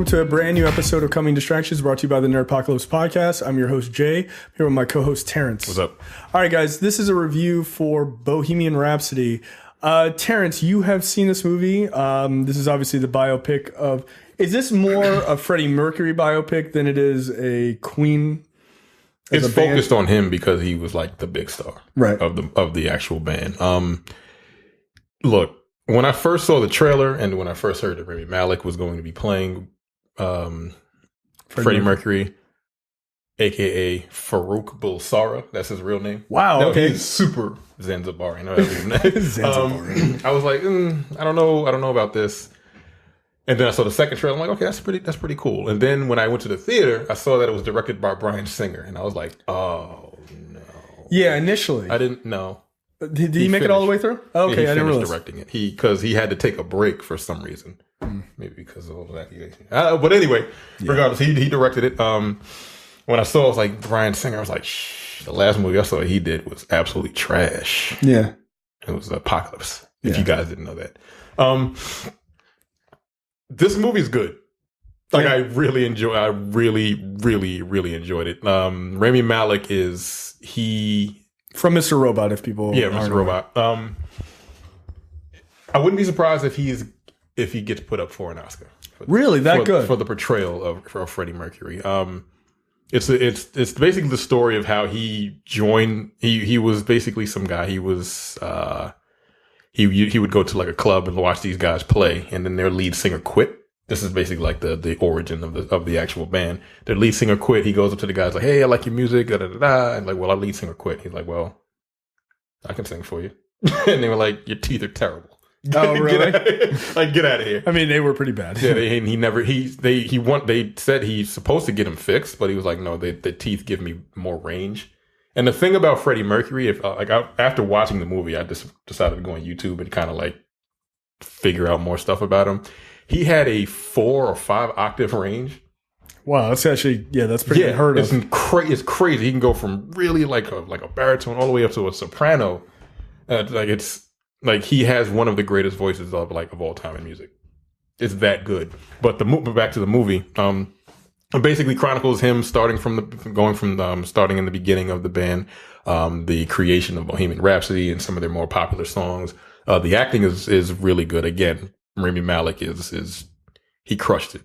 to a brand new episode of Coming Distractions brought to you by the Nerdpocalypse podcast. I'm your host, Jay. I'm here with my co-host, Terrence. What's up? All right, guys, this is a review for Bohemian Rhapsody. Terrence, you have seen this movie. This is obviously the biopic of... Is this more a Freddie Mercury biopic than it is a Queen? It's focused on him because he was like the big star, right, of the actual band. Look, when I first saw the trailer and when I first heard that Rami Malek was going to be playing Freddie Mercury, aka Farrokh Bulsara, that's his real name. Wow, no, okay. He's super Zanzibari. Zanzibari. I was like, I don't know about this. And then I saw the second trailer. I'm like, okay, that's pretty cool. And then when I went to the theater, I saw that it was directed by Bryan Singer, and I was like, oh no. Yeah, initially I didn't know. Did he make it all the way through? Oh, okay, I didn't realize. Directing it. Because he had to take a break for some reason, maybe because of all that. But anyway, regardless, he directed it. When I saw it was like Bryan Singer, I was like, shh. The last movie I saw he did was absolutely trash. Yeah, it was Apocalypse. If you guys didn't know that. This movie's good. Like I really enjoyed it. Rami Malek is from Mr. Robot, if people Mr. Robot. I wouldn't be surprised if he gets put up for an Oscar. Really, good for the portrayal of Freddie Mercury. It's basically the story of how he joined. He was basically some guy. He was he would go to like a club and watch these guys play, and then their lead singer quit. This is basically like the origin of the actual band. Their lead singer quit. He goes up to the guys like, "Hey, I like your music." Da, da, da, da. And like, well, our lead singer quit. He's like, "Well, I can sing for you." And they were like, "Your teeth are terrible." Oh, really? Get out of here. I mean, they were pretty bad. Yeah, they said he's supposed to get them fixed, but he was like, "No, the teeth give me more range." And the thing about Freddie Mercury, after watching the movie, I just decided to go on YouTube and kind of like figure out more stuff about him. He had a 4 or 5 octave range. Wow, that's actually that's pretty unheard of. It's crazy. He can go from really like a baritone all the way up to a soprano. He has one of the greatest voices of all time in music. It's that good. But back to the movie. It basically chronicles him starting in the beginning of the band, the creation of Bohemian Rhapsody and some of their more popular songs. The acting is really good. Again, Rami Malek he crushed it.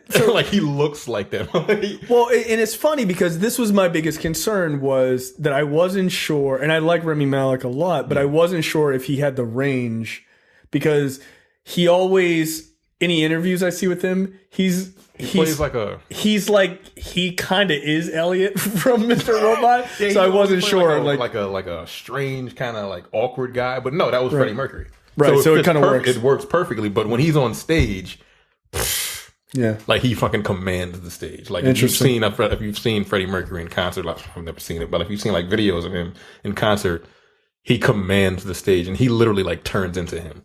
So he looks like them. Well, and it's funny because this was my biggest concern was that I wasn't sure, and I like Rami Malek a lot, but I wasn't sure if he had the range because he always, any interviews I see with him, he kind of is Elliot from Mr. Robot. So I wasn't sure. Like a strange kind of like awkward guy, but no, that was Freddie Mercury. Right, so it kind of works. It works perfectly, but when he's on stage, he fucking commands the stage. Like if you've seen Freddie Mercury in concert, I've never seen it, but if you've seen like videos of him in concert, he commands the stage, and he literally like turns into him.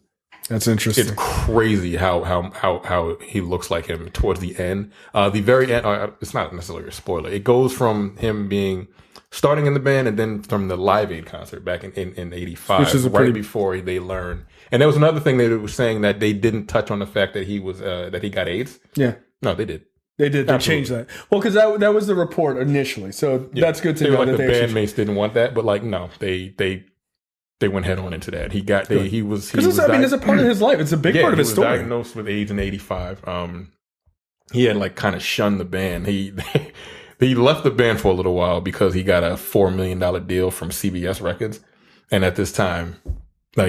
That's interesting. It's crazy how he looks like him towards the end. The very end, it's not necessarily a spoiler. It goes from him starting in the band and then from the Live Aid concert back in 85, which is before they learn. And there was another thing they were saying that they didn't touch on the fact that he was that he got AIDS. Yeah. No, they did. They did. They changed that. Well, because that was the report initially. So that's good to know. Like the bandmates didn't want that, but no, they went head on into that. He was because it's a part of his life. It's a big part of his story. He was diagnosed with AIDS in 85. He had kind of shunned the band. He left the band for a little while because he got a $4 million deal from CBS Records, and at this time,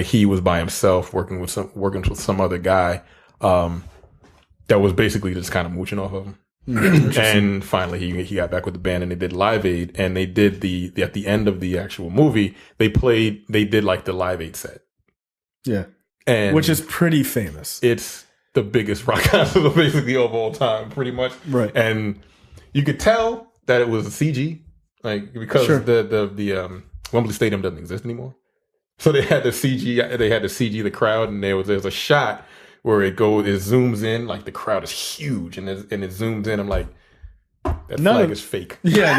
he was by himself working with some other guy that was basically just kind of mooching off of him. And finally he got back with the band and they did Live Aid, and they did at the end of the actual movie they did like the Live Aid set. Yeah. And which is pretty famous. It's the biggest rock concert basically of all time, pretty much. Right. And you could tell that it was a CG, because the Wembley Stadium doesn't exist anymore. So they had to CG the crowd, and there's a shot where it zooms in, like the crowd is huge, and it zooms in. I'm like, that flag is fake. Yeah,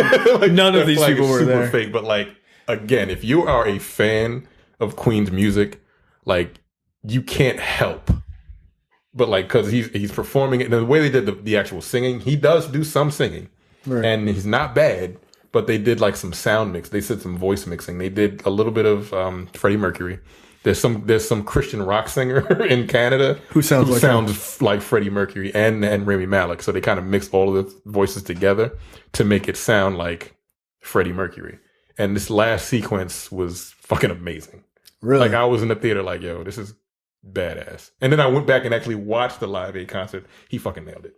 none of these people were there. Fake, but again, if you are a fan of Queen's music, you can't help but like because he's performing it, and the way they did the actual singing, he does do some singing, right. And he's not bad. But they did like some sound mix. They did some voice mixing. They did a little bit of Freddie Mercury. There's some Christian rock singer in Canada who sounds like Freddie Mercury and Rami Malek. So they kind of mixed all of the voices together to make it sound like Freddie Mercury. And this last sequence was fucking amazing. Really? Like I was in the theater like, yo, this is badass. And then I went back and actually watched the Live Aid concert. He fucking nailed it.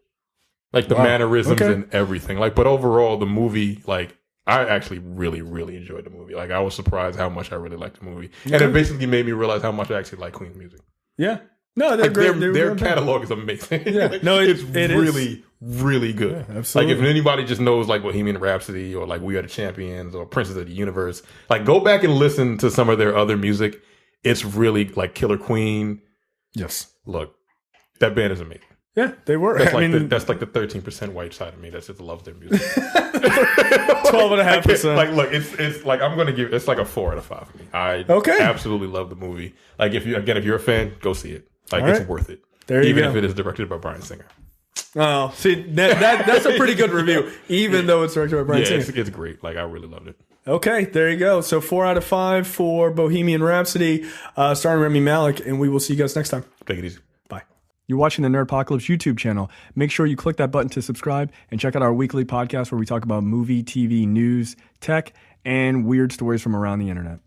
Like the mannerisms and everything. Like, but overall the movie, like, I actually really, really enjoyed the movie. Like, I was surprised how much I really liked the movie. And it basically made me realize how much I actually like Queen's music. Yeah. No, they're like great. Their catalog is amazing. Yeah. Like, no, it's really, really good. Yeah, absolutely. Like, if anybody just knows, like, Bohemian Rhapsody or, like, We Are the Champions or Princes of the Universe, like, go back and listen to some of their other music. It's really, like, Killer Queen. Yes. Look, that band is amazing. Yeah, they were. That's like the 13% white side of me that just loves their music. 12.5%. Like, look, it's like I'm gonna give it's like a 4 out of 5 for me. I absolutely love the movie. Like, if you're a fan, go see it. Like, it's worth it. Even if it is directed by Bryan Singer. Oh, see, that's a pretty good review, even though it's directed by Bryan Singer. It's great. Like, I really loved it. Okay, there you go. So 4 out of 5 for Bohemian Rhapsody, starring Rami Malek, and we will see you guys next time. Take it easy. You're watching the Nerdpocalypse YouTube channel. Make sure you click that button to subscribe and check out our weekly podcast where we talk about movie, TV, news, tech, and weird stories from around the internet.